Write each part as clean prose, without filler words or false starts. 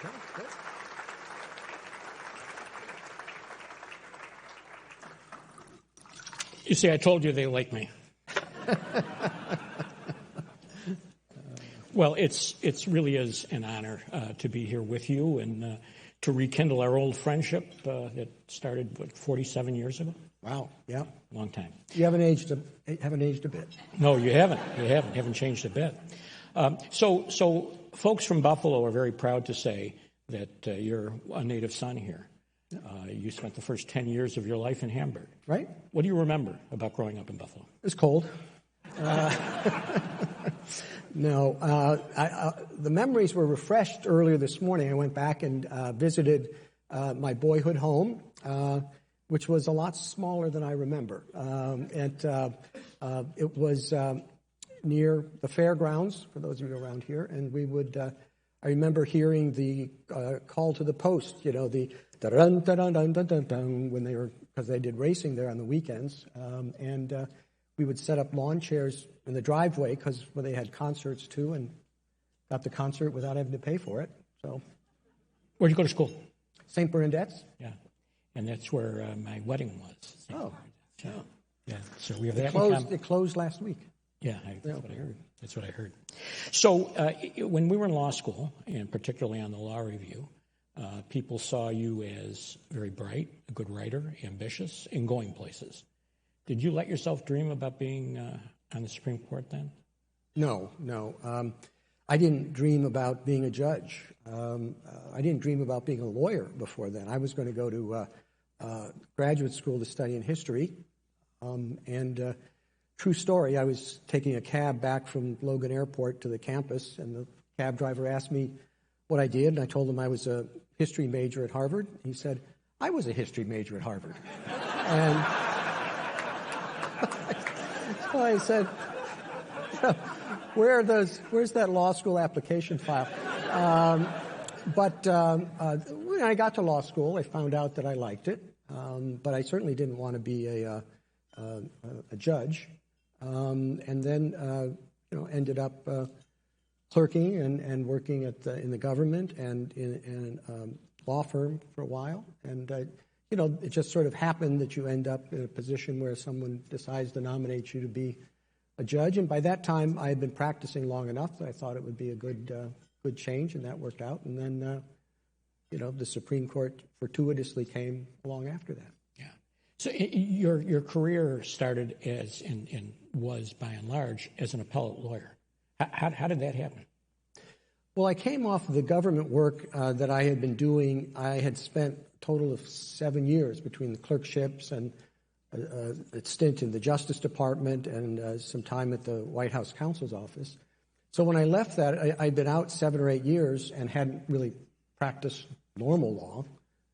Good. You see, I told you they like me. Well, it's really is an honor to be here with you and to rekindle our old friendship that started 47 years ago. Wow. Yeah. Long time. You haven't aged a bit. No, you haven't. You haven't changed a bit. So folks from Buffalo are very proud to say that you're a native son here. You spent the first 10 years of your life in Hamburg. Right. What do you remember about growing up in Buffalo? It was cold. No, the memories were refreshed earlier this morning. I went back and visited my boyhood home, which was a lot smaller than I remember. It was near the fairgrounds, for those of you around here, and we would. I remember hearing the call to the post, the dun dun dun dun dun dun when because they did racing there on the weekends, and we would set up lawn chairs in the driveway because they had concerts too, and got the concert without having to pay for it. So, where'd you go to school? St. Bernadette's. Yeah, and that's where my wedding was. Oh, yeah. So we have that. It closed last week. Yeah, that's what I heard. That's what I heard. So when we were in law school, and particularly on the law review, people saw you as very bright, a good writer, ambitious, and going places. Did you let yourself dream about being on the Supreme Court then? No. I didn't dream about being a judge. I didn't dream about being a lawyer before then. I was going to go to graduate school to study in history. True story, I was taking a cab back from Logan Airport to the campus, and the cab driver asked me what I did, and I told him I was a history major at Harvard. He said, I was a history major at Harvard. And so I said, where's that law school application file? But when I got to law school, I found out that I liked it, but I certainly didn't want to be a judge. And then, ended up clerking and working in the government and in a law firm for a while. And, it just sort of happened that you end up in a position where someone decides to nominate you to be a judge. And by that time, I had been practicing long enough that I thought it would be a good change, and that worked out. And then, the Supreme Court fortuitously came along after that. So your career started as and was by and large as an appellate lawyer. How did that happen? Well, I came off of the government work that I had been doing. I had spent a total of 7 years between the clerkships and a stint in the Justice Department and some time at the White House counsel's office. So when I left that, I'd been out 7 or 8 years and hadn't really practiced normal law.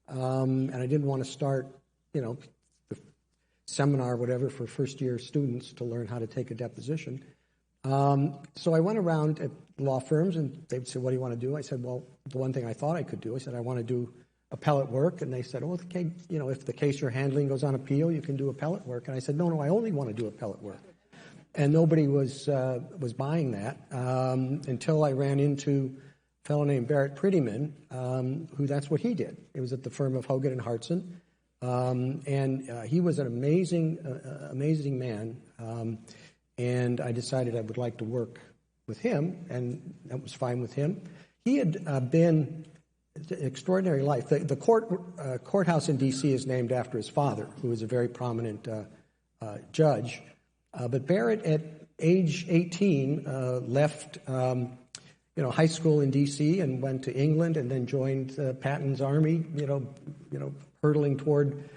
And I didn't want to start, the seminar or whatever for first-year students to learn how to take a deposition. So I went around at law firms, and they would say, what do you want to do? I said, well, the one thing I thought I could do, I said, I want to do appellate work. And they said, oh, okay, if the case you're handling goes on appeal, you can do appellate work. And I said, no, I only want to do appellate work. And nobody was buying that until I ran into a fellow named Barrett Prettyman, who that's what he did. It was at the firm of Hogan and Hartson. And he was an amazing man. And I decided I would like to work with him, and that was fine with him. He had been an extraordinary life. The courthouse in D.C. is named after his father, who was a very prominent judge. But Barrett, at age 18, left high school in D.C. and went to England, and then joined Patton's army. Hurtling toward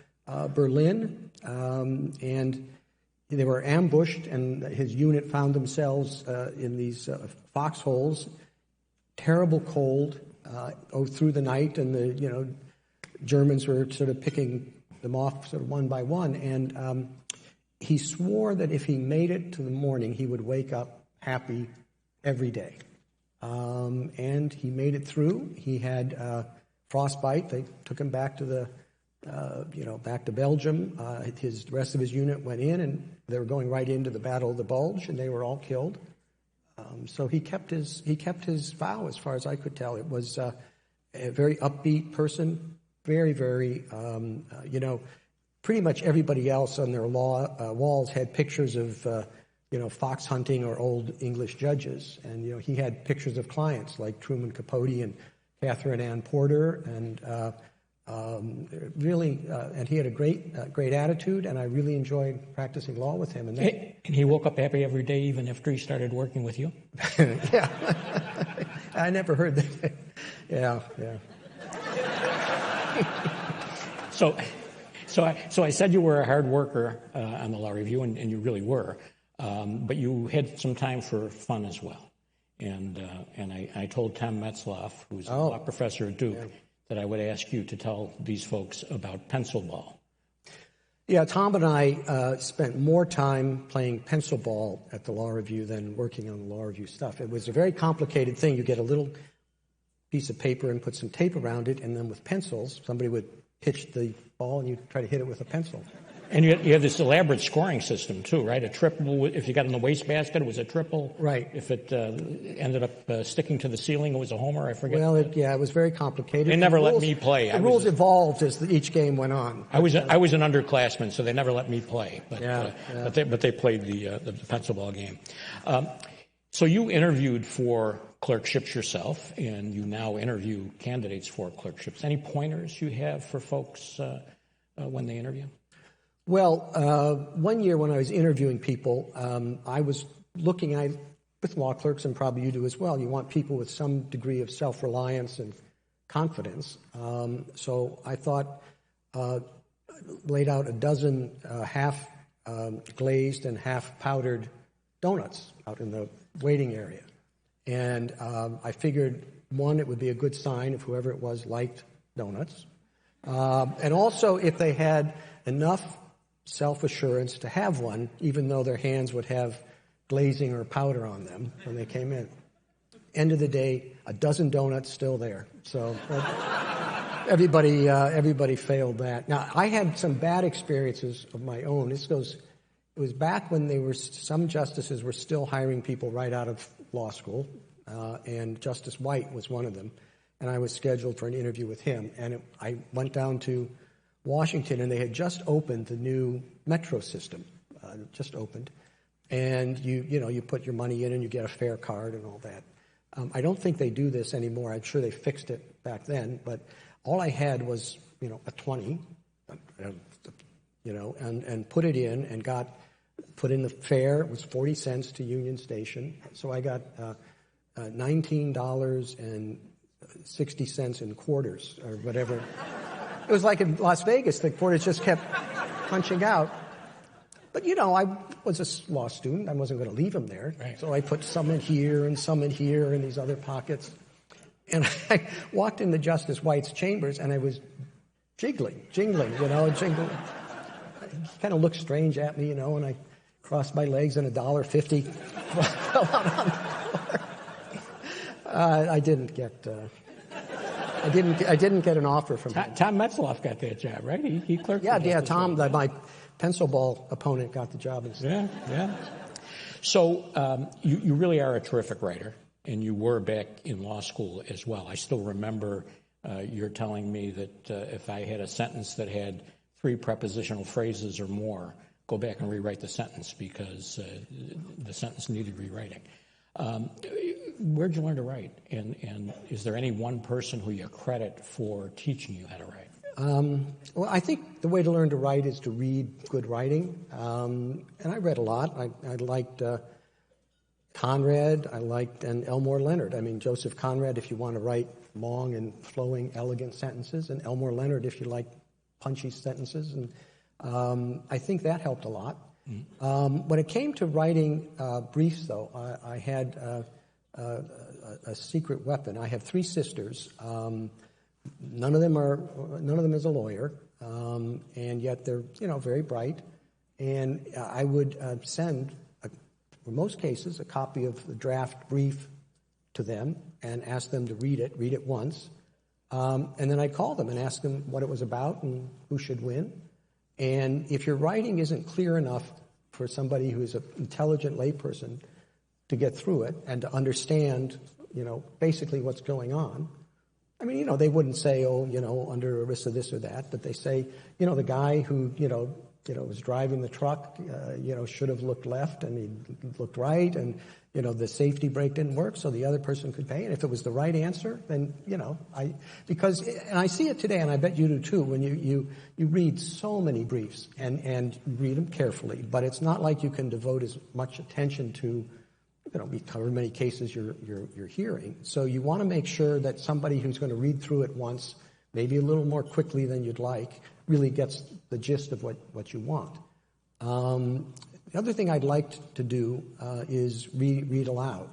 Berlin, and they were ambushed, and his unit found themselves in these foxholes, terrible cold, through the night, and the Germans were sort of picking them off sort of one by one, and he swore that if he made it to the morning, he would wake up happy every day, and he made it through. He had frostbite. They took him back to back to Belgium. The rest of his unit went in, and they were going right into the Battle of the Bulge, and they were all killed. So he kept his vow, as far as I could tell. It was a very upbeat person, very, very, pretty much everybody else on their walls had pictures of, fox hunting or old English judges. And, he had pictures of clients like Truman Capote and Catherine Ann Porter, and and he had a great attitude, and I really enjoyed practicing law with him. And he woke up happy every day, even after he started working with you? Yeah. I never heard that. Yeah. So I said you were a hard worker on the law review, and you really were, but you had some time for fun as well. And I told Tom Metzloff, who's a law professor at Duke, that I would ask you to tell these folks about pencil ball. Yeah, Tom and I spent more time playing pencil ball at the law review than working on the law review stuff. It was a very complicated thing. You get a little piece of paper and put some tape around it, and then with pencils, somebody would pitch the ball and you try to hit it with a pencil. And you have this elaborate scoring system, too, right? A triple, if you got in the wastebasket, it was a triple. Right. If it ended up sticking to the ceiling, it was a homer, I forget. Well, it was very complicated. They never let me play. The rules evolved as each game went on. I was an underclassman, so they never let me play. But they played the pencil ball game. So you interviewed for clerkships yourself, and you now interview candidates for clerkships. Any pointers you have for folks when they interview? Well, one year when I was interviewing people, I was looking with law clerks, and probably you do as well, you want people with some degree of self-reliance and confidence. So I thought, laid out a dozen half glazed and half powdered donuts out in the waiting area. And I figured, one, it would be a good sign if whoever it was liked donuts. And also if they had enough self-assurance to have one, even though their hands would have glazing or powder on them when they came in. End of the day, a dozen donuts still there. So everybody failed that. Now, I had some bad experiences of my own. It was back when some justices were still hiring people right out of law school, and Justice White was one of them. And I was scheduled for an interview with him. And I went down to Washington, and they had just opened the new metro system, just opened. And you put your money in and you get a fare card and all that. I don't think they do this anymore. I'm sure they fixed it back then, but all I had was, a 20, and put it in and put in the fare. It was 40 cents to Union Station. So I got $19.60 in quarters or whatever. It was like in Las Vegas, the quarters just kept punching out. But, I was a law student. I wasn't going to leave them there. Right. So I put some in here and some in here in these other pockets. And I walked into Justice White's chambers, and I was jingling, jingling. He kind of looked strange at me, and I crossed my legs and $1.50 fell out on the floor. I didn't get an offer from him. Tom Metzloff got that job, right? He clerked. Yeah. Tom, my pencil ball opponent, got the job instead. Yeah. So you really are a terrific writer, and you were back in law school as well. I still remember you're telling me that if I had a sentence that had 3 prepositional phrases or more, go back and rewrite the sentence because the sentence needed rewriting. Where'd you learn to write? And is there any one person who you credit for teaching you how to write? Well, I think the way to learn to write is to read good writing. And I read a lot. I liked Conrad. and Elmore Leonard. I mean, Joseph Conrad, if you want to write long and flowing, elegant sentences, and Elmore Leonard, if you like punchy sentences. And I think that helped a lot. Mm-hmm. When it came to writing briefs, though, I had a secret weapon. I have 3 sisters. None of them is a lawyer, and yet they're very bright. And I would send, in most cases, a copy of the draft brief to them and ask them to read it once, and then I'd call them and ask them what it was about and who should win. And if your writing isn't clear enough for somebody who is an intelligent layperson to get through it and to understand, basically what's going on, I mean, they wouldn't say, under ERISA this or that, but they say, the guy who, was driving the truck, should have looked left and he looked right, and, the safety brake didn't work, so the other person could pay. And if it was the right answer, then, and I see it today, and I bet you do too, when you read so many briefs and read them carefully, but it's not like you can devote as much attention to, however many cases you're hearing. So you want to make sure that somebody who's going to read through it once, maybe a little more quickly than you'd like, really gets the gist of what you want. The other thing I'd like to do is read aloud.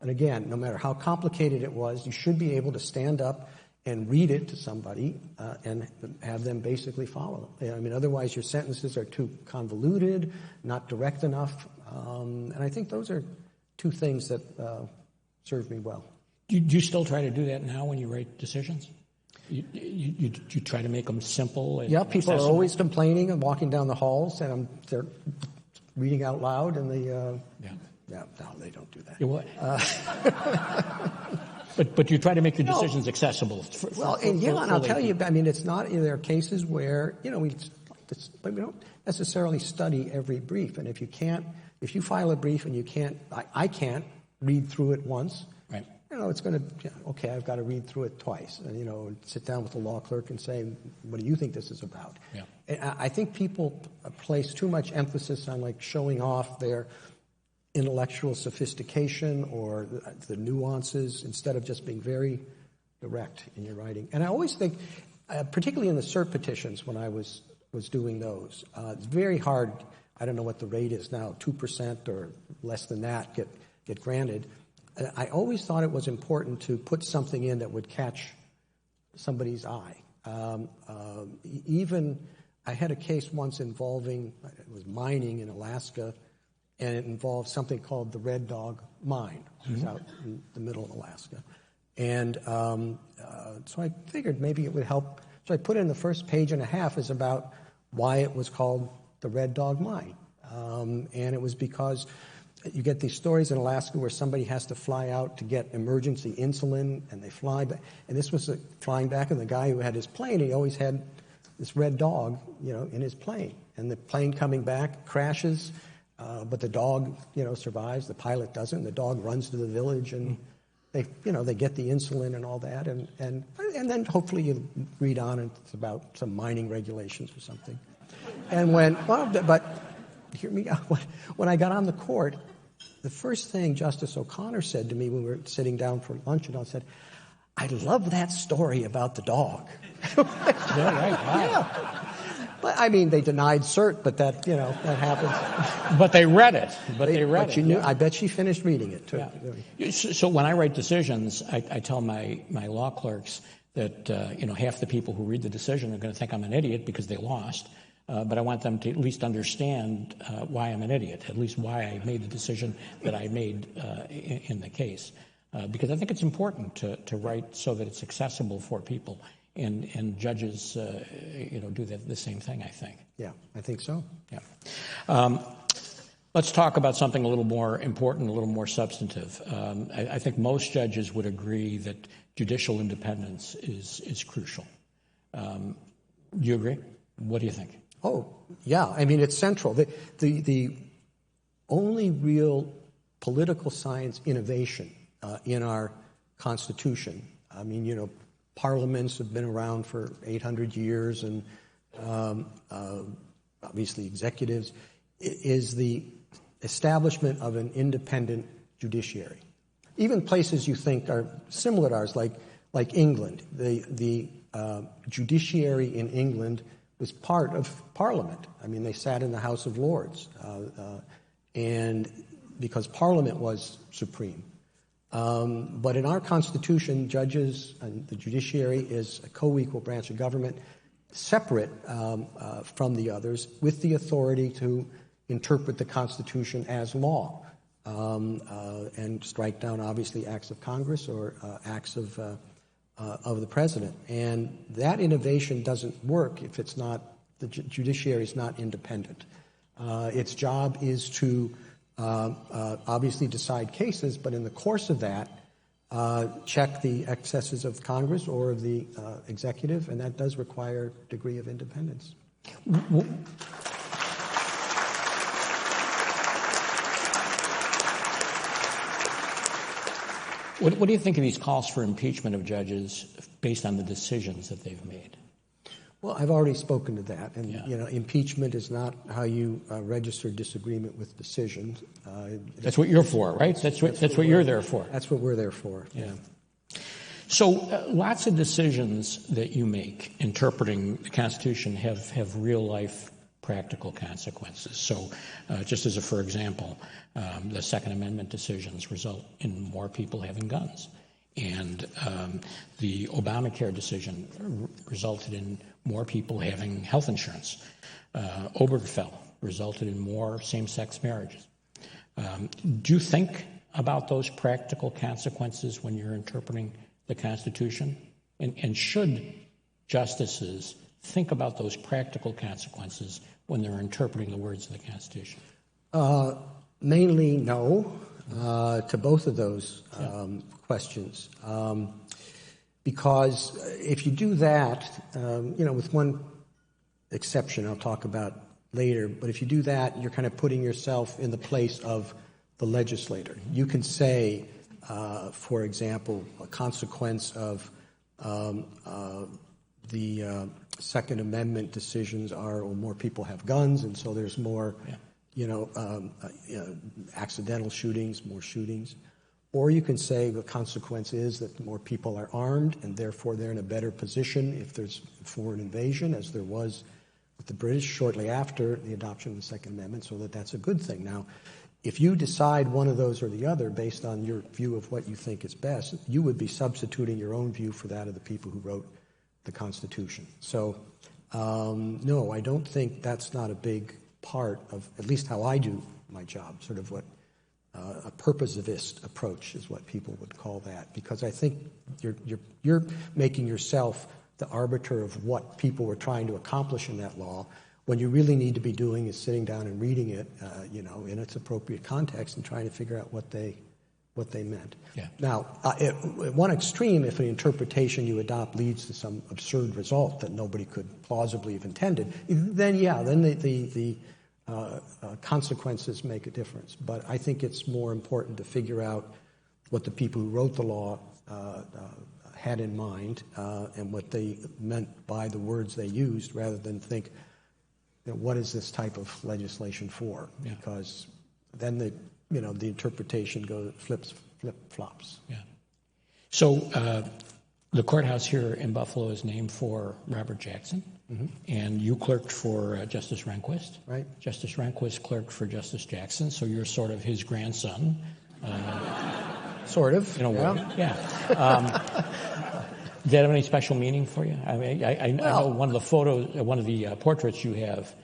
And again, no matter how complicated it was, you should be able to stand up and read it to somebody and have them basically follow. I mean, otherwise your sentences are too convoluted, not direct enough. And I think those are two things that serve me well. Do you still try to do that now when you write decisions? You try to make them simple and people accessible? are always complaining and walking down the halls, and they're reading out loud, and no, they don't do that. What? But you try to make your decisions accessible. And I'll tell you, I mean, it's not. There are cases where we don't necessarily study every brief, and if you file a brief and you can't, I can't read through it once. Right. It's going to, okay, I've got to read through it twice, and sit down with the law clerk and say, what do you think this is about? Yeah. And I think people place too much emphasis on showing off their intellectual sophistication or the nuances instead of just being very direct in your writing. And I always think, particularly in the cert petitions when I was doing those, it's very hard. I don't know what the rate is now, 2% or less than that get granted. I always thought it was important to put something in that would catch somebody's eye. Even I had a case once involving, it was mining in Alaska, and it involved something called the Red Dog Mine. It was out in the middle of Alaska. And so I figured maybe it would help. So I put in the first page and a half is about why it was called the Red Dog Mine. And it was because you get these stories in Alaska where somebody has to fly out to get emergency insulin, and they fly back. And this was flying back, and the guy who had his plane, he always had this red dog, in his plane. And the plane coming back crashes, but the dog, survives. The pilot doesn't. The dog runs to the village, and they get the insulin and all that. And then hopefully you read on, and it's about some mining regulations or something. And but hear me out. When I got on the court, the first thing Justice O'Connor said to me when we were sitting down for lunch, and I said, "I love that story about the dog." Yeah, right. Wow. Yeah. But I mean, they denied cert, but that that happens. But they read it. But you knew. Yeah. I bet she finished reading it too. Yeah. So when I write decisions, I tell my law clerks that half the people who read the decision are going to think I'm an idiot because they lost. But I want them to at least understand why I'm an idiot, at least why I made the decision that I made in the case. Because I think it's important to write so that it's accessible for people. And judges, do the same thing, I think. Yeah, I think so. Yeah. Let's talk about something a little more important, a little more substantive. I think most judges would agree that judicial independence is crucial. Do you agree? What do you think? Oh, yeah. I mean, it's central. The only real political science innovation in our Constitution, I mean, parliaments have been around for 800 years, and obviously executives, is the establishment of an independent judiciary. Even places you think are similar to ours, like England, the judiciary in England was part of Parliament. I mean, they sat in the House of Lords, and because Parliament was supreme. But in our Constitution, judges and the judiciary is a co-equal branch of government, separate from the others, with the authority to interpret the Constitution as law and strike down, obviously, acts of Congress or acts of the president. And that innovation doesn't work if it's not, the judiciary is not independent. Its job is to obviously decide cases, but in the course of that, check the excesses of Congress or the executive, and that does require a degree of independence. What do you think of these calls for impeachment of judges based on the decisions that they've made? Well, I've already spoken to that, and impeachment is not how you register disagreement with decisions. That's what you're for, right? That's what you're there for. That's what we're there for. Yeah. So, lots of decisions that you make interpreting the Constitution have real life practical consequences. So, just as for example, the Second Amendment decisions result in more people having guns. And the Obamacare decision resulted in more people having health insurance. Obergefell resulted in more same-sex marriages. Do you think about those practical consequences when you're interpreting the Constitution? And should justices think about those practical consequences when they're interpreting the words of the Constitution? Mainly no to both of those questions. Because if you do that, with one exception I'll talk about later, but if you do that, you're kind of putting yourself in the place of the legislator. You can say, for example, a consequence of the Second Amendment decisions are, more people have guns, and so there's more, accidental shootings, more shootings. Or you can say the consequence is that more people are armed, and therefore they're in a better position if there's foreign invasion, as there was with the British shortly after the adoption of the Second Amendment, so that's a good thing. Now, if you decide one of those or the other based on your view of what you think is best, you would be substituting your own view for that of the people who wrote the Constitution. So, no, I don't think that's not a big part of at least how I do my job, sort of what a purposivist approach is what people would call that, because I think you're making yourself the arbiter of what people were trying to accomplish in that law, when you really need to be doing is sitting down and reading it, in its appropriate context and trying to figure out what they meant. Yeah. Now, at one extreme, if an interpretation you adopt leads to some absurd result that nobody could plausibly have intended, then the consequences make a difference. But I think it's more important to figure out what the people who wrote the law had in mind and what they meant by the words they used, rather than think, what is this type of legislation for? Yeah. Because then the interpretation flip-flops. Yeah. So the courthouse here in Buffalo is named for Robert Jackson, and you clerked for Justice Rehnquist. Right. Justice Rehnquist clerked for Justice Jackson, so you're sort of his grandson. Sort of. In a way. Yeah. Does that have any special meaning for you? I mean, I know one of the portraits you have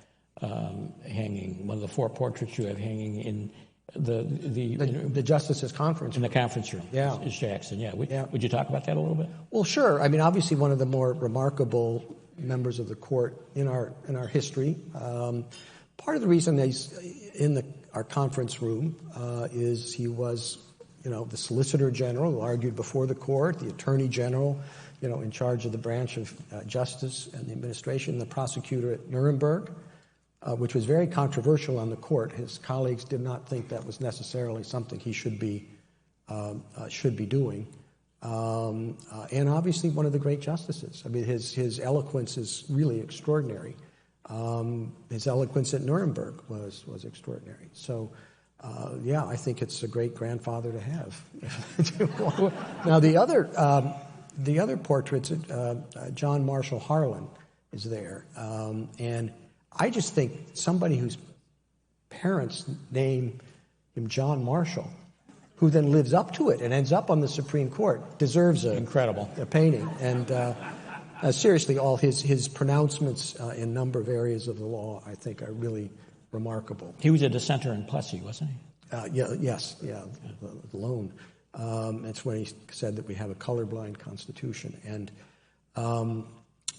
hanging, one of the 4 portraits you have hanging in the Justice's conference room. In the conference room. Yeah. Is Jackson. Yeah. Would you talk about that a little bit? Well, sure. I mean, obviously one of the more remarkable members of the court in our history. Part of the reason he's in our conference room is he was, the Solicitor General who argued before the court, the Attorney General, in charge of the branch of justice and the administration, the prosecutor at Nuremberg, which was very controversial on the court. His colleagues did not think that was necessarily something he should be doing. And obviously one of the great justices. I mean, his eloquence is really extraordinary. His eloquence at Nuremberg was extraordinary. So, I think it's a great grandfather to have. Now, the other portraits, John Marshall Harlan is there, and I just think somebody whose parents name him John Marshall, who then lives up to it and ends up on the Supreme Court, deserves a painting. And seriously, all his pronouncements in a number of areas of the law, I think, are really remarkable. He was a dissenter in Plessy, wasn't he? The loan. That's when he said that we have a colorblind constitution. And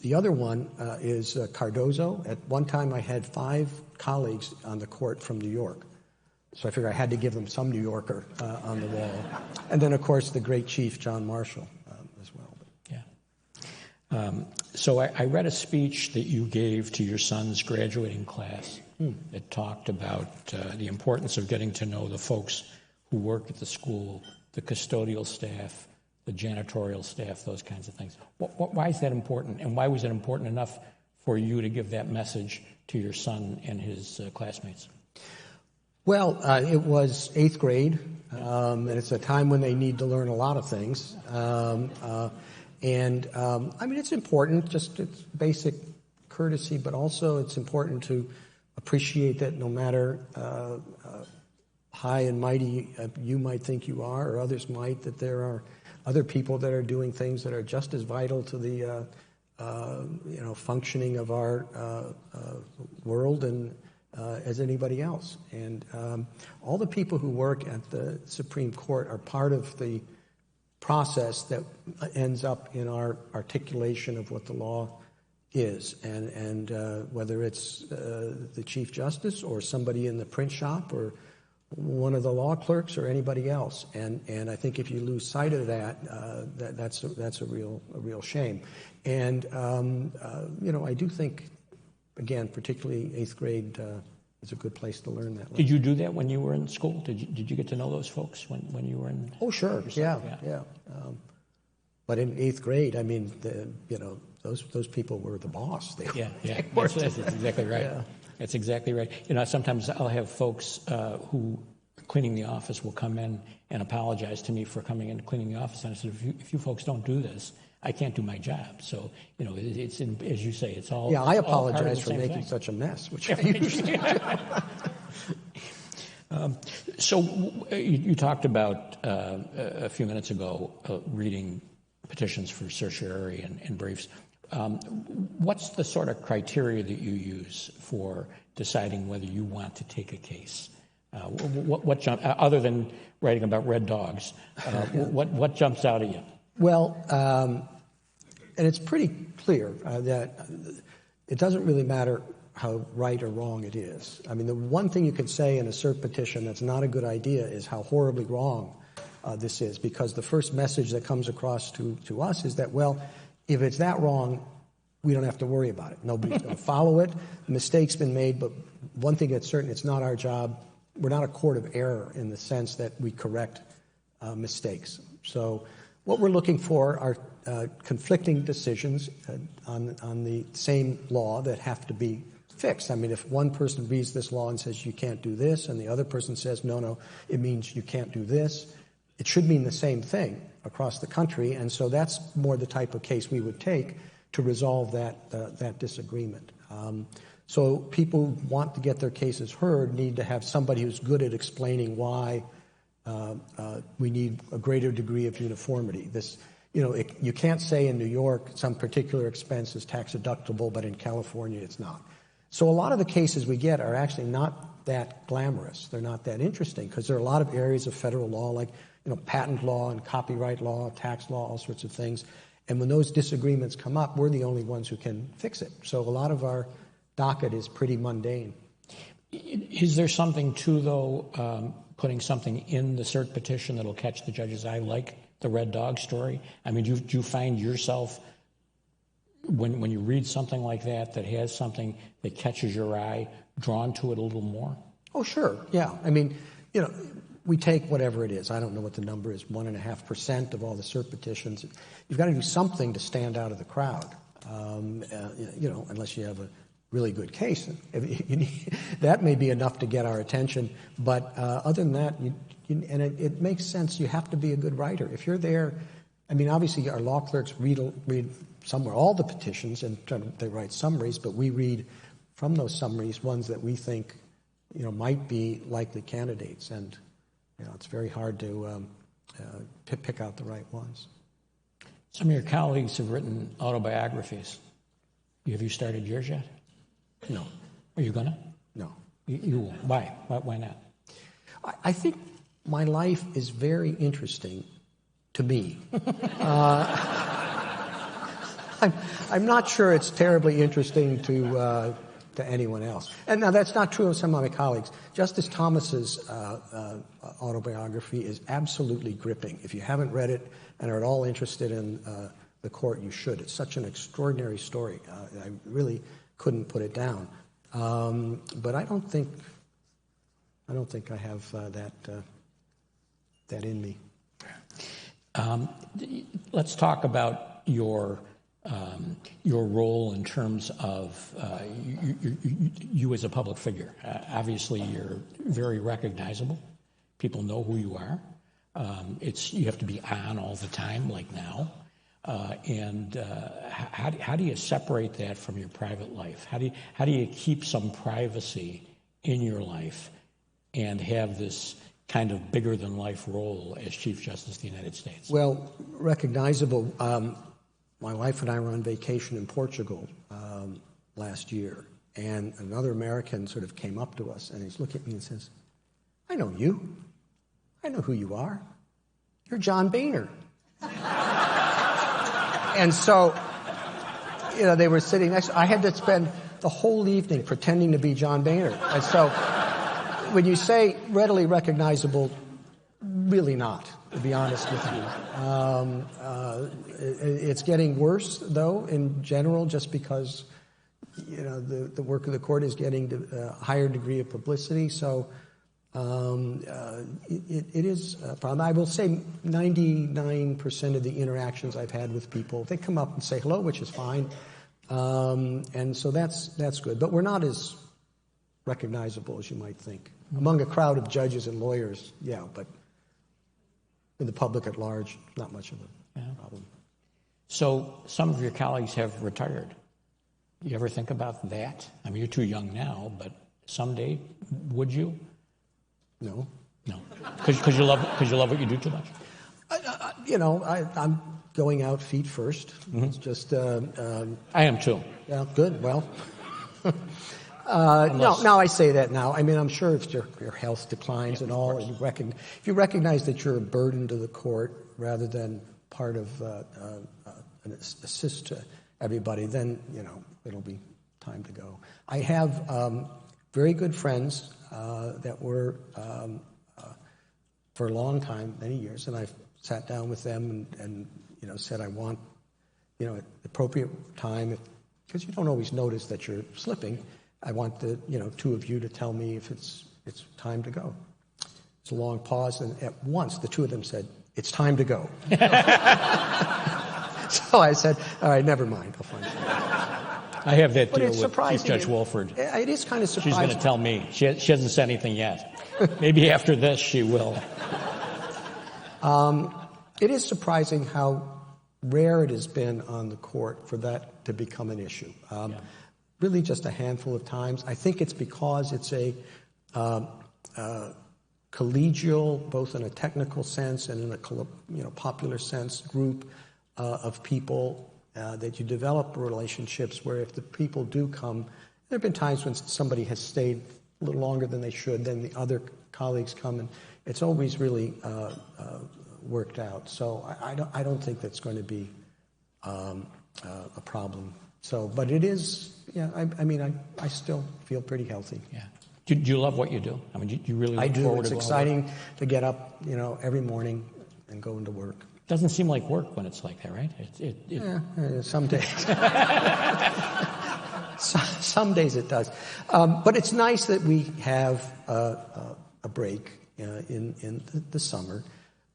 the other one is Cardozo. At one time, I had 5 colleagues on the court from New York So I figured I had to give them some New Yorker on the wall. And then, of course, the great Chief John Marshall as well. Yeah. So I read a speech that you gave to your son's graduating class that talked about the importance of getting to know the folks who work at the school, the custodial staff, the janitorial staff, those kinds of things. Why is that important, and why was it important enough for you to give that message to your son and his classmates? Well, it was 8th grade, and it's a time when they need to learn a lot of things. I mean, it's important, just it's basic courtesy, but also it's important to appreciate that no matter high and mighty you might think you are, or others might, that there are other people that are doing things that are just as vital to the functioning of our world and as anybody else. And all the people who work at the Supreme Court are part of the process that ends up in our articulation of what the law is, and whether it's the Chief Justice or somebody in the print shop or one of the law clerks or anybody else. And I think if you lose sight of that, that's a real shame. And I do think, again, particularly 8th grade is a good place to learn that. Did you do that when you were in school? Did you get to know those folks when you were in? Oh, sure, yeah. But in 8th grade, I mean, those people were the boss. Yeah. That's exactly right. Yeah. That's exactly right. Sometimes I'll have folks who cleaning the office will come in and apologize to me for coming in and cleaning the office. And I said, if you folks don't do this, I can't do my job. So, it's as you say, it's all. Yeah, I apologize for making such a mess, which I usually do. So you talked about a few minutes ago reading petitions for certiorari and briefs. What's the sort of criteria that you use for deciding whether you want to take a case? What jump, other than writing about red dogs, what jumps out at you? Well, and it's pretty clear that it doesn't really matter how right or wrong it is. I mean, the one thing you could say in a cert petition that's not a good idea is how horribly wrong this is, because the first message that comes across to us is that, well, if it's that wrong, we don't have to worry about it. Nobody's going to follow it. A mistake's been made, but one thing that's certain, it's not our job. We're not a court of error in the sense that we correct mistakes. So what we're looking for are conflicting decisions on the same law that have to be fixed. I mean, if one person reads this law and says you can't do this, and the other person says, no, it means you can't do this, it should mean the same thing across the country. And so that's more the type of case we would take to resolve that disagreement. So people who want to get their cases heard need to have somebody who's good at explaining why we need a greater degree of uniformity. You can't say in New York some particular expense is tax deductible, but in California it's not. So a lot of the cases we get are actually not that glamorous. They're not that interesting because there are a lot of areas of federal law like patent law and copyright law, tax law, all sorts of things. And when those disagreements come up, we're the only ones who can fix it. So a lot of our docket is pretty mundane. Is there something too, though, putting something in the cert petition that'll catch the judge's eye, like the red dog story? I mean, do you find yourself, when you read something like that has something that catches your eye, drawn to it a little more? Oh, sure, yeah. I mean, we take whatever it is. I don't know what the number is, 1.5% of all the cert petitions. You've got to do something to stand out of the crowd, unless you have a really good case. That may be enough to get our attention. But other than that, it makes sense. You have to be a good writer. If you're there, I mean, obviously our law clerks read somewhere all the petitions and they write summaries, but we read from those summaries ones that we think might be likely candidates. And it's very hard to pick out the right ones. Some of your colleagues have written autobiographies. Have you started yours yet? No. Are you gonna? No. You won't. Why? Why not? I think my life is very interesting to me. I'm not sure it's terribly interesting to to anyone else. And now that's not true of some of my colleagues. Justice Thomas's autobiography is absolutely gripping. If you haven't read it and are at all interested in the court, you should. It's such an extraordinary story. I really couldn't put it down. But I don't think I have that in me. Let's talk about your role in terms of you as a public figure. Obviously, you're very recognizable. People know who you are. You have to be on all the time, like now. How do you separate that from your private life? How do you keep some privacy in your life and have this kind of bigger than life role as Chief Justice of the United States? Well, recognizable. My wife and I were on vacation in Portugal last year, and another American sort of came up to us, and he's looking at me and says, "I know you. I know who you are. You're John Boehner." And so, they were sitting next. I had to spend the whole evening pretending to be John Boehner. And so, when you say readily recognizable, really not, to be honest with you. It's getting worse, though, in general, just because, the work of the court is getting a higher degree of publicity. So it is a problem. I will say 99% of the interactions I've had with people, they come up and say hello, which is fine. And so that's good. But we're not as recognizable as you might think. Among a crowd of judges and lawyers, yeah, but in the public at large, not much of a problem. So some of your colleagues have retired. You ever think about that? I mean, you're too young now, but someday, would you? No. Because you love what you do too much? I'm going out feet first. Mm-hmm. It's just... I am too. Yeah, good. Well... No, I say that now. I mean, I'm sure if your health declines and all, and if you recognize that you're a burden to the court rather than part of an assist to everybody, then, it'll be time to go. I have very good friends that were, for a long time, many years, and I've sat down with them and said I want, at the appropriate time, because you don't always notice that you're slipping, I want the two of you to tell me if it's time to go. It's a long pause, and at once the two of them said, "It's time to go." So I said, "All right, never mind. I'll find something." I have that deal with Chief Judge Wolford. It is kind of surprising. She's going to tell me. She hasn't said anything yet. Maybe after this she will. It is surprising how rare it has been on the court for that to become an issue. Really just a handful of times. I think it's because it's a collegial, both in a technical sense and in a popular sense, group of people that you develop relationships where if the people do come, there have been times when somebody has stayed a little longer than they should, then the other colleagues come, and it's always really worked out. So I don't think that's going to be a problem. So, but it is, I still feel pretty healthy. Yeah. Do you love what you do? I mean, do you really look forward to it? It's exciting to get up, every morning and go into work. Doesn't seem like work when it's like that, right? Some days. Some days it does. But it's nice that we have a break in the summer.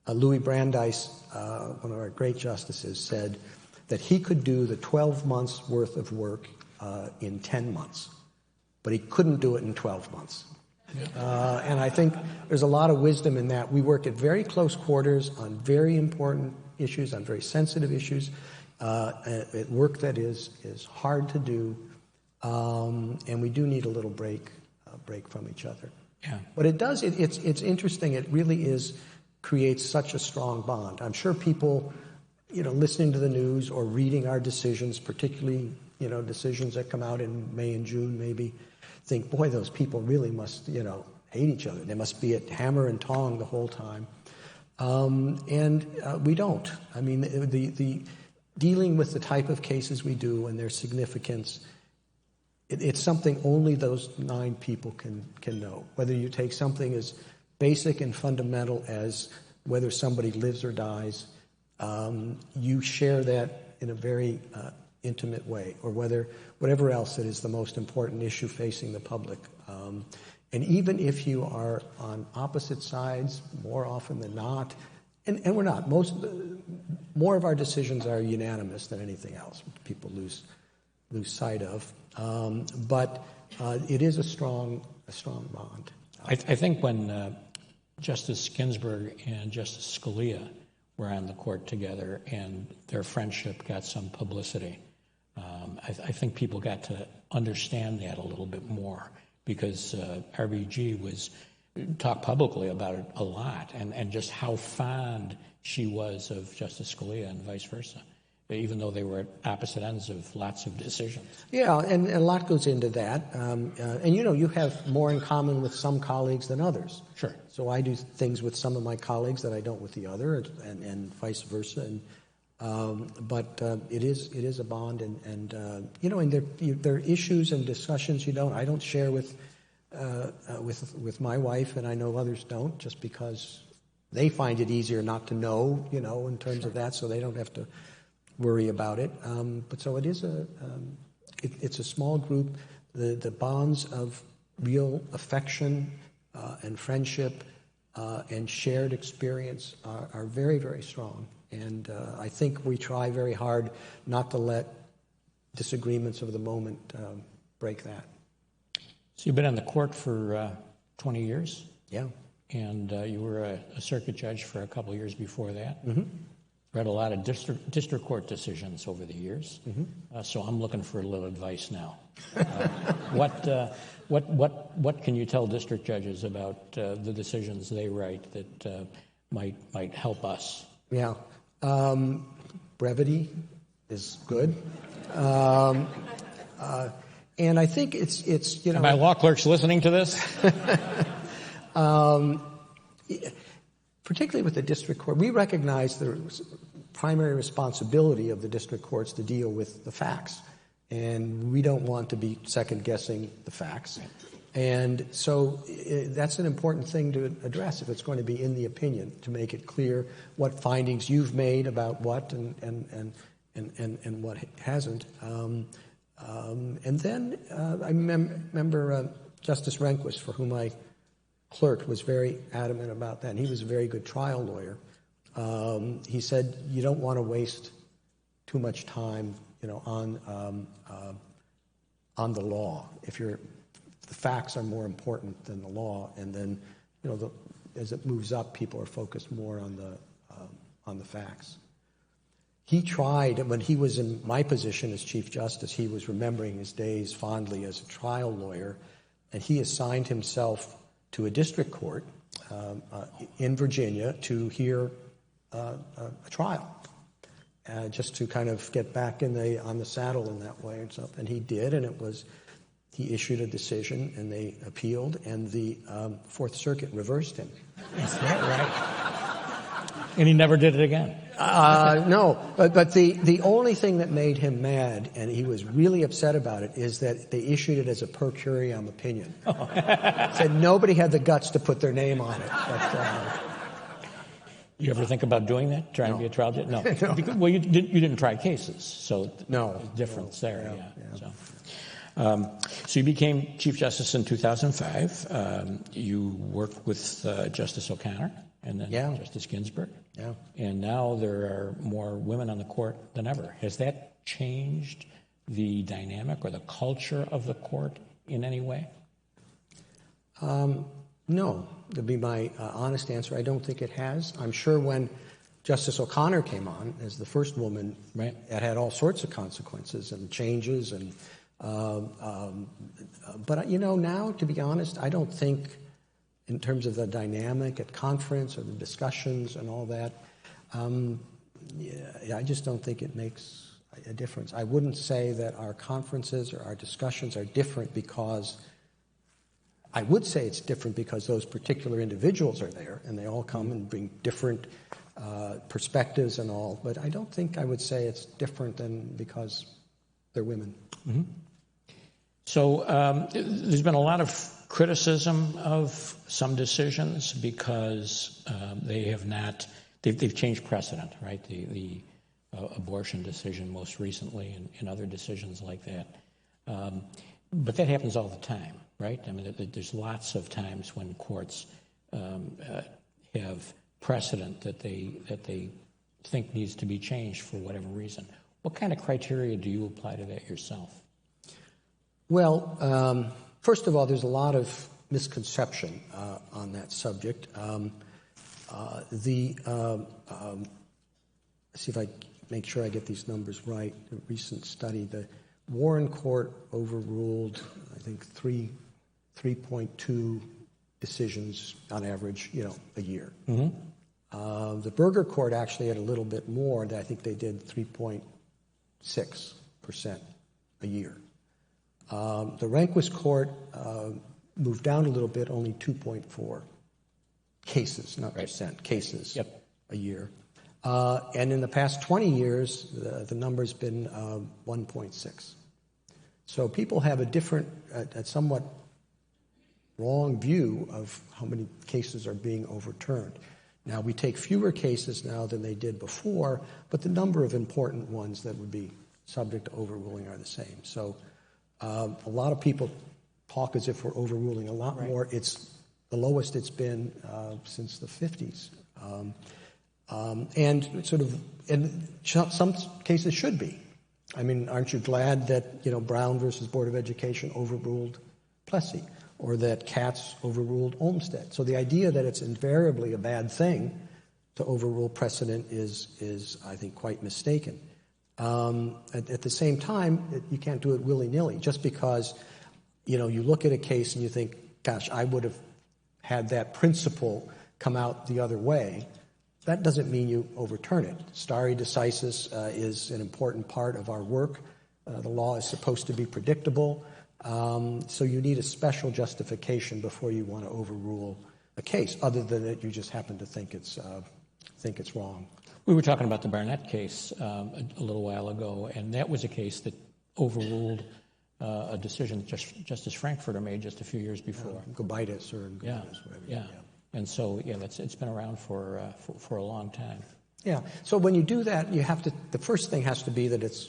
Louis Brandeis, one of our great justices, said that he could do the 12 months worth of work in 10 months, but he couldn't do it in 12 months. And I think there's a lot of wisdom in that. We work at very close quarters on very important issues, on very sensitive issues, at work that is hard to do, and we do need a little break from each other. Yeah. But it does. It's interesting. It really creates such a strong bond. I'm sure people, listening to the news or reading our decisions, particularly, decisions that come out in May and June, maybe think, boy, those people really must, hate each other. They must be at hammer and tong the whole time. And we don't. I mean, the dealing with the type of cases we do and their significance, it's something only those 9 people can know. Whether you take something as basic and fundamental as whether somebody lives or dies, you share that in a very intimate way, or whatever else that is the most important issue facing the public. And even if you are on opposite sides, more often than not, and we're not, more of our decisions are unanimous than anything else, people lose sight of. But it is a strong bond. I think when Justice Ginsburg and Justice Scalia were on the court together and their friendship got some publicity, I think people got to understand that a little bit more, because RBG talked publicly about it a lot, and just how fond she was of Justice Scalia and vice versa, even though they were at opposite ends of lots of decisions. Yeah, and a lot goes into that. And you have more in common with some colleagues than others. Sure. So I do things with some of my colleagues that I don't with the other, and vice versa. But it is a bond, and there are issues and discussions I don't share with my wife, and I know others don't, just because they find it easier not to know, in terms of that, so they don't have to worry about it. But so it is it's a small group. The bonds of real affection and friendship and shared experience are very, very strong. And I think we try very hard not to let disagreements of the moment break that. So you've been on the court for 20 years? Yeah. And you were a circuit judge for a couple of years before that. Mm-hmm. Read a lot of district court decisions over the years. Mm-hmm. So I'm looking for a little advice now. What can you tell district judges about the decisions they write that might help us? Yeah. Brevity is good. And I think it's Are my law clerks listening to this? Particularly with the district court, we recognize the primary responsibility of the district courts to deal with the facts, and we don't want to be second-guessing the facts. And so that's an important thing to address if it's going to be in the opinion, to make it clear what findings you've made about what and what hasn't. And then I remember Justice Rehnquist, for whom I clerked, was very adamant about that, and he was a very good trial lawyer. He said you don't want to waste too much time, on the law. The facts are more important than the law, and then, as it moves up, people are focused more on the facts. He tried, when he was in my position as Chief Justice, he was remembering his days fondly as a trial lawyer, and he assigned himself to a district court in Virginia to hear a trial, just to kind of get back on the saddle in that way and stuff. And he did, and he issued a decision, and they appealed, and the Fourth Circuit reversed him. Is that right? And he never did it again. No, but the only thing that made him mad, and he was really upset about it, is that they issued it as a per curiam opinion. Said nobody had the guts to put their name on it. But, you ever think about doing that? Trying to be a trial judge? No. No. Because, well, you didn't try cases, so no difference there. Yeah. So you became Chief Justice in 2005. You worked with Justice O'Connor and then Justice Ginsburg. Yeah. And now there are more women on the court than ever. Has that changed the dynamic or the culture of the court in any way? No, to be my honest answer, I don't think it has. I'm sure when Justice O'Connor came on as the first woman, right, it had all sorts of consequences and changes. And but now, to be honest, I don't think, in terms of the dynamic at conference or the discussions and all that, I just don't think it makes a difference. I wouldn't say that our conferences or our discussions are different because I would say it's different because those particular individuals are there and they all come and bring different perspectives and all, but I don't think I would say it's different than because they're women. Mm-hmm. So there's been a lot of criticism of some decisions because they've changed precedent, right? The abortion decision most recently and other decisions like that. But that happens all the time, right? I mean, there's lots of times when courts have precedent that they think needs to be changed for whatever reason. What kind of criteria do you apply to that yourself? Well, first of all, there's a lot of misconception on that subject. See if I make sure I get these numbers right. A recent study, the Warren Court overruled, I think, 3.2 decisions on average, a year. Mm-hmm. The Berger Court actually had a little bit more. I think they did 3.6% a year. The Rehnquist Court moved down a little bit, only 2.4 cases, not percent, cases a year. And in the past 20 years, the number's been 1.6. So people have a different, a somewhat wrong view of how many cases are being overturned. Now, we take fewer cases now than they did before, but the number of important ones that would be subject to overruling are the same. So a lot of people talk as if we're overruling a lot more. It's the lowest it's been since the 50s. And some cases should be. I mean, aren't you glad that, Brown versus Board of Education overruled Plessy, or that Katz overruled Olmsted? So the idea that it's invariably a bad thing to overrule precedent is I think, quite mistaken. At the same time, you can't do it willy-nilly. Just because, you look at a case and you think, gosh, I would have had that principle come out the other way, that doesn't mean you overturn it. Stare decisis is an important part of our work. The law is supposed to be predictable. So you need a special justification before you want to overrule a case, other than that you just happen to think it's wrong. We were talking about the Barnett case a little while ago, and that was a case that overruled a decision that Justice Frankfurter made just a few years before. Gobaitis or Gobaitis, whatever. Yeah. And so, it's been around for a long time. Yeah. So when you do that, the first thing has to be that it's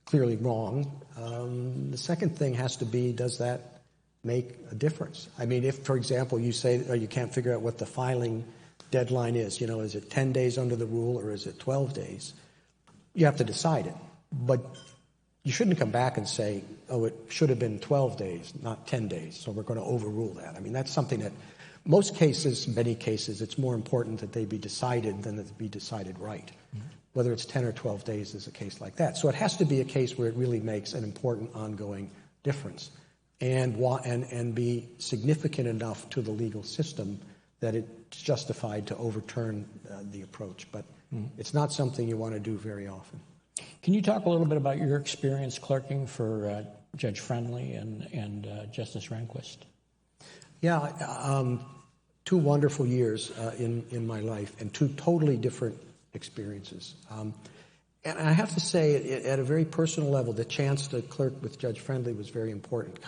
clearly wrong. The second thing has to be, does that make a difference? I mean, if, for example, you say you can't figure out what the filing deadline is, is it 10 days under the rule or is it 12 days? You have to decide it. But you shouldn't come back and say, it should have been 12 days, not 10 days, so we're going to overrule that. I mean, that's something that many cases, it's more important that they be decided than that they be decided right. Mm-hmm. Whether it's 10 or 12 days is a case like that. So it has to be a case where it really makes an important ongoing difference and be significant enough to the legal system that it's justified to overturn the approach. But it's not something you want to do very often. Can you talk a little bit about your experience clerking for Judge Friendly and Justice Rehnquist? Yeah, 2 wonderful years in my life and 2 totally different experiences. And I have to say, at a very personal level, the chance to clerk with Judge Friendly was very important.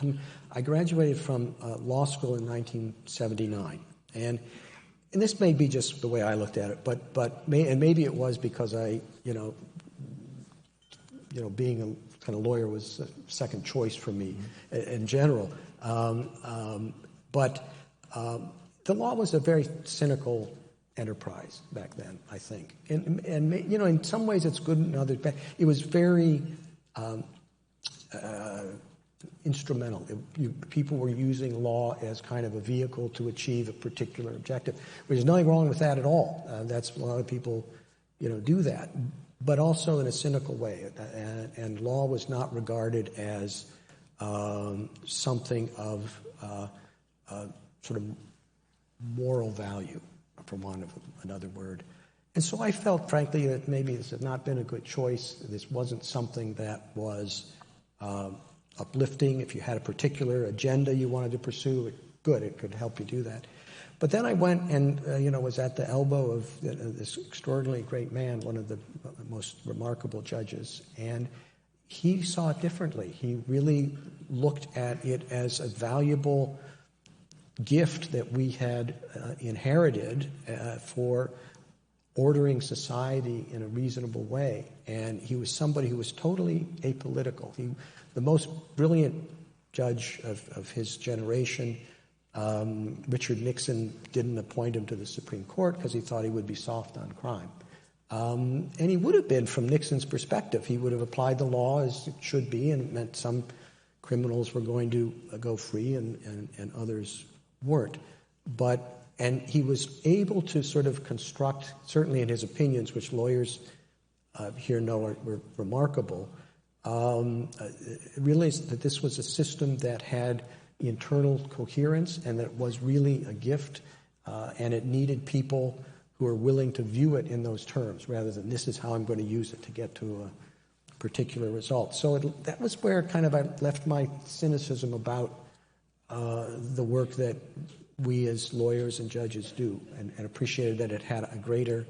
I graduated from law school in 1979, and this may be just the way I looked at it, but maybe it was because I, being a kind of lawyer was a second choice for me in general. But the law was a very cynical enterprise back then, I think. And in some ways it's good and others bad. It was very instrumental. People were using law as kind of a vehicle to achieve a particular objective. There's nothing wrong with that at all. That's a lot of people, do that. But also in a cynical way. And law was not regarded as something of sort of moral value, for want of another word. And so I felt, frankly, that maybe this had not been a good choice. This wasn't something that was uplifting. If you had a particular agenda you wanted to pursue, it could help you do that. But then I went and, was at the elbow of this extraordinarily great man, one of the most remarkable judges. And, he saw it differently. He really looked at it as a valuable gift that we had inherited for ordering society in a reasonable way. And he was somebody who was totally apolitical. The most brilliant judge of his generation. Richard Nixon didn't appoint him to the Supreme Court because he thought he would be soft on crime. And he would have been, from Nixon's perspective. He would have applied the law as it should be, and it meant some criminals were going to go free and others weren't. And he was able to sort of construct, certainly in his opinions, which lawyers here know were remarkable, realized that this was a system that had internal coherence and that was really a gift, and it needed people who are willing to view it in those terms rather than this is how I'm going to use it to get to a particular result. So that was where kind of I left my cynicism about the work that we as lawyers and judges do, and appreciated that it had a greater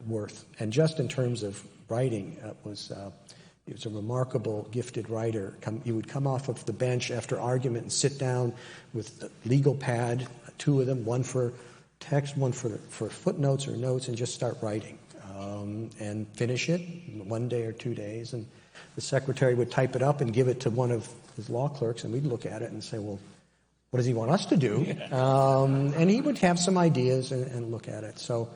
worth. And just in terms of writing, he was a remarkable, gifted writer. He would come off of the bench after argument and sit down with a legal pad, two of them, one for text, one for footnotes or notes, and just start writing and finish it in 1 day or 2 days. And the secretary would type it up and give it to one of his law clerks, and we'd look at it and say, well, what does he want us to do? And he would have some ideas and look at it. So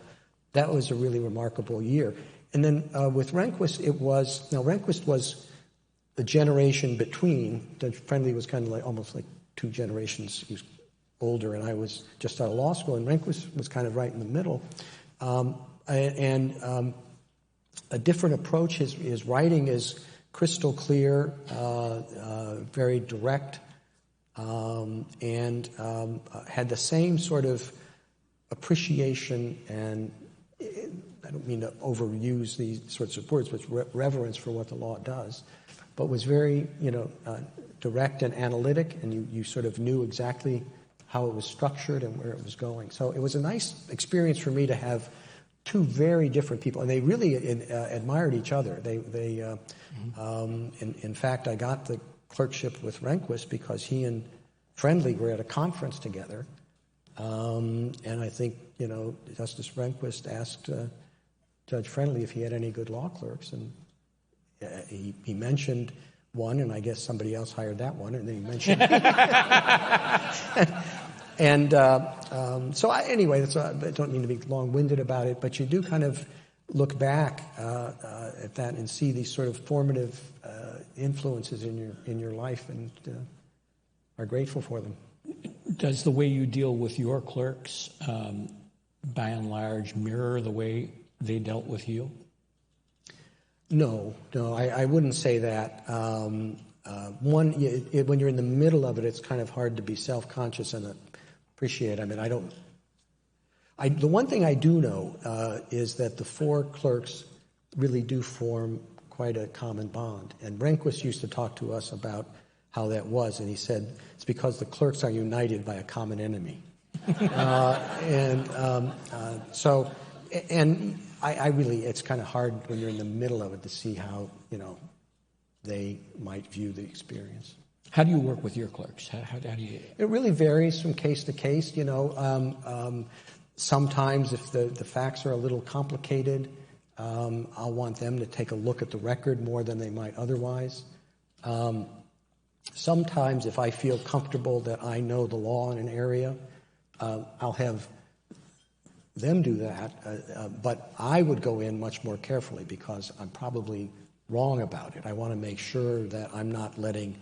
that was a really remarkable year. And then with Rehnquist, Rehnquist was the generation between. Judge Friendly was kind of like almost like two generations. He was older, and I was just out of law school, and Rehnquist was kind of right in the middle. And a different approach. His writing is crystal clear, very direct, and had the same sort of appreciation and, I don't mean to overuse these sorts of words, but reverence for what the law does, but was very, direct and analytic, and you sort of knew exactly how it was structured and where it was going. So it was a nice experience for me to have two very different people, and they really admired each other. In fact, I got the clerkship with Rehnquist because he and Friendly were at a conference together, and I think Justice Rehnquist asked Judge Friendly if he had any good law clerks, and he mentioned one, and I guess somebody else hired that one, and then he mentioned anyway, I don't mean to be long-winded about it, but you do kind of look back at that and see these sort of formative influences in your life, and are grateful for them. Does the way you deal with your clerks, by and large, mirror the way they dealt with you? No, I wouldn't say that. When you're in the middle of it, it's kind of hard to be self-conscious and appreciate. I mean, the one thing I do know is that the four clerks really do form quite a common bond. And Rehnquist used to talk to us about how that was, and he said it's because the clerks are united by a common enemy. I really, it's kind of hard when you're in the middle of it to see how, they might view the experience. How do you work with your clerks? How do you? It really varies from case to case, Sometimes if the facts are a little complicated, I'll want them to take a look at the record more than they might otherwise. Sometimes if I feel comfortable that I know the law in an area, I'll have them do that, but I would go in much more carefully because I'm probably wrong about it. I want to make sure that I'm not letting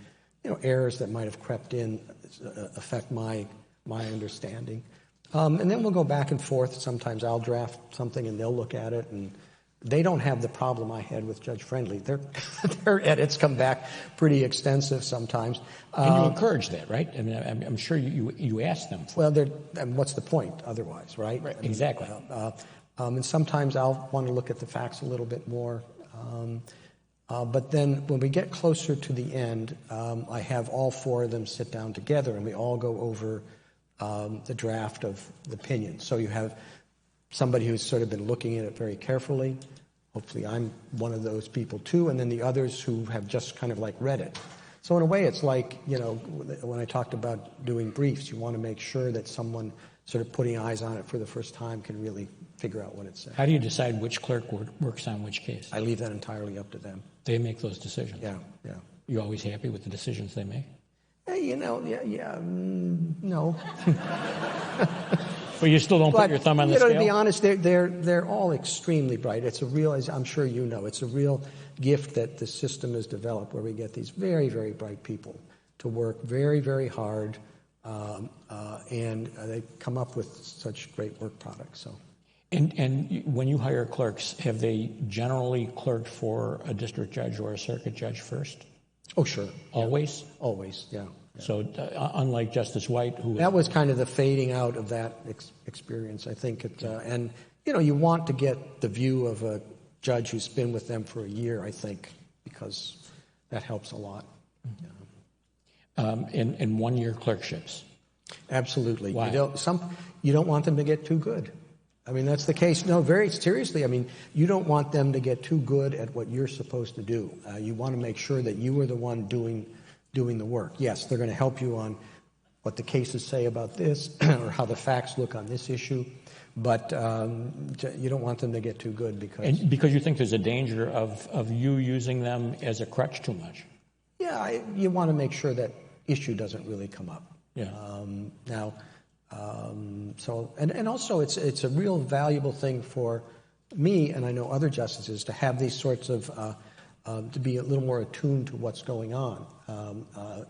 errors that might have crept in affect my understanding. And then we'll go back and forth. Sometimes I'll draft something and they'll look at it, and they don't have the problem I had with Judge Friendly. Their edits come back pretty extensive sometimes. And you encourage that, right? I mean, I'm sure you ask them. Well, what's the point otherwise, right? Right, exactly. And sometimes I'll want to look at the facts a little bit more. But then when we get closer to the end, I have all four of them sit down together, and we all go over the draft of the opinion. So you have somebody who's sort of been looking at it very carefully, hopefully I'm one of those people too, and then the others who have just kind of like read it. So in a way, it's like, when I talked about doing briefs, you want to make sure that someone sort of putting eyes on it for the first time can really figure out what it says. How do you decide which clerk works on which case? I leave that entirely up to them. They make those decisions? Yeah. You always happy with the decisions they make? No. But you still don't put your thumb on the scale? To be honest, they're all extremely bright. It's a real, as I'm sure you know, it's a real gift that the system has developed where we get these very, very bright people to work very, very hard, and they come up with such great work products. So. And when you hire clerks, have they generally clerked for a district judge or a circuit judge first? Oh, sure. Always? Always, yeah. So unlike Justice White, who... That was kind of the fading out of that experience, I think. And, you want to get the view of a judge who's been with them for a year, I think, because that helps a lot. In one-year clerkships? Absolutely. Why? You don't want them to get too good. I mean, that's the case. No, very seriously. I mean, you don't want them to get too good at what you're supposed to do. You want to make sure that you are the one doing the work. Yes, they're going to help you on what the cases say about this or how the facts look on this issue, but you don't want them to get too good because you think there's a danger of you using them as a crutch too much. Yeah, you want to make sure that issue doesn't really come up. Yeah. And also it's a real valuable thing for me, and I know other justices, to have these sorts of to be a little more attuned to what's going on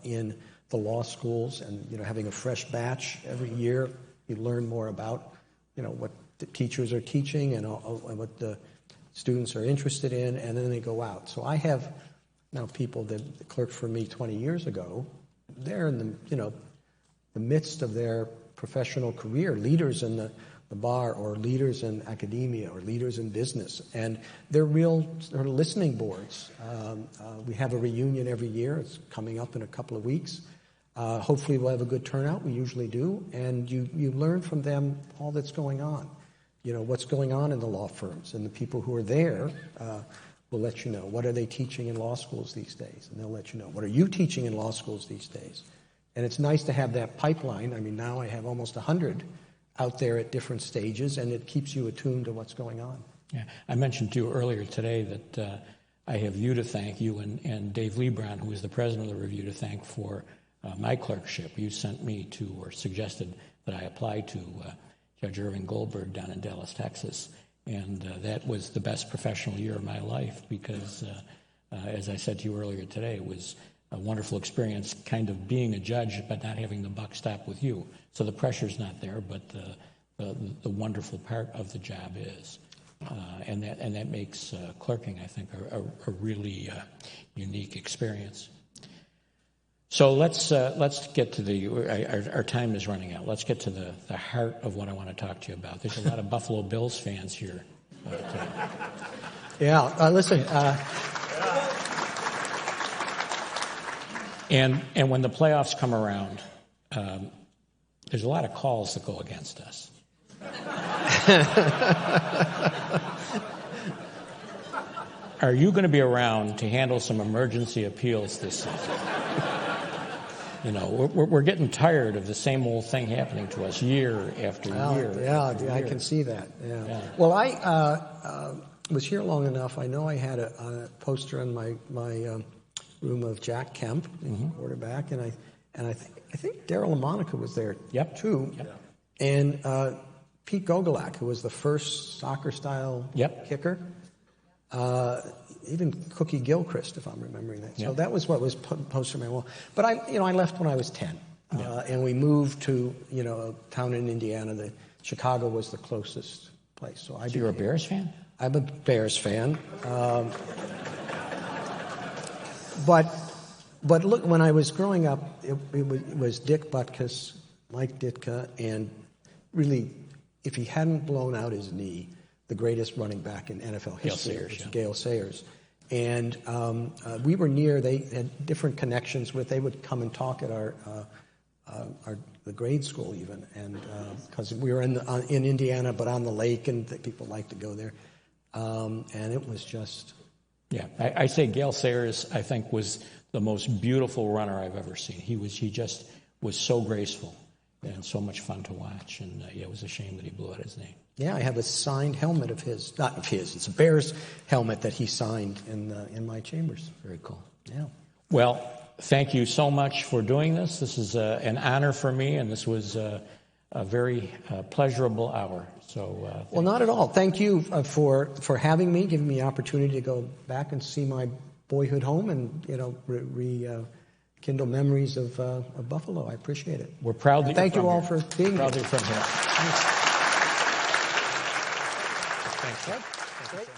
in the law schools, and having a fresh batch every year. You learn more about what the teachers are teaching and what the students are interested in, and then they go out. So I have now people that clerked for me 20 years ago. They're in the midst of their professional career, leaders in the bar, or leaders in academia, or leaders in business, and they're real sort of listening boards. We have a reunion every year. It's coming up in a couple of weeks. Hopefully we'll have a good turnout. We usually do, and you learn from them all that's going on. What's going on in the law firms, and the people who are there will let you know. What are they teaching in law schools these days? And they'll let you know. What are you teaching in law schools these days? And it's nice to have that pipeline. I mean, now I have almost 100 out there at different stages, and it keeps you attuned to what's going on. Yeah, I mentioned to you earlier today that I have you to thank, you and Dave Lebron, who is the president of the review, to thank for my clerkship. You sent me to, or suggested that I apply to Judge Irving Goldberg down in Dallas, Texas, and that was the best professional year of my life because, as I said to you earlier today, it was a wonderful experience kind of being a judge but not having the buck stop with you. So the pressure's not there, but the wonderful part of the job is. And that makes clerking, I think, a really unique experience. So let's get to our time is running out. Let's get to the heart of what I want to talk to you about. There's a lot of Buffalo Bills fans here today. Yeah, listen. And when the playoffs come around, there's a lot of calls that go against us. Are you going to be around to handle some emergency appeals this season? We're getting tired of the same old thing happening to us year after year. Yeah, I can see that. Yeah. Well, I was here long enough. I know I had a poster in my room of Jack Kemp, quarterback, and I think Darryl LaMonica was there too. Yep. And Pete Gogolak, who was the first soccer-style kicker. Even Cookie Gilchrist, if I'm remembering that. So that was what was posted on my wall. But I left when I was 10, and we moved to a town in Indiana. Chicago was the closest place. So you're a Bears fan? I'm a Bears fan. But look, when I was growing up, it was Dick Butkus, Mike Ditka, and really, if he hadn't blown out his knee, the greatest running back in NFL history, Gale Sayers. And we were near. They had different connections with. They would come and talk at the grade school even, and because we were in Indiana, but on the lake, and people liked to go there. And it was just... Yeah, I say Gale Sayers, I think, was the most beautiful runner I've ever seen. He just was so graceful and so much fun to watch. And it was a shame that he blew out his knee. Yeah, I have a signed helmet of his. Not of his. It's a Bears helmet that he signed in my chambers. Very cool. Yeah. Well, thank you so much for doing this. This is an honor for me, and this was a very pleasurable hour. So, well, not at all. Thank you for having me, giving me the opportunity to go back and see my boyhood home, and rekindle memories of Buffalo. I appreciate it. We're proud that thank you're you all here. for being proud here. That you're from here. Thanks. Thanks.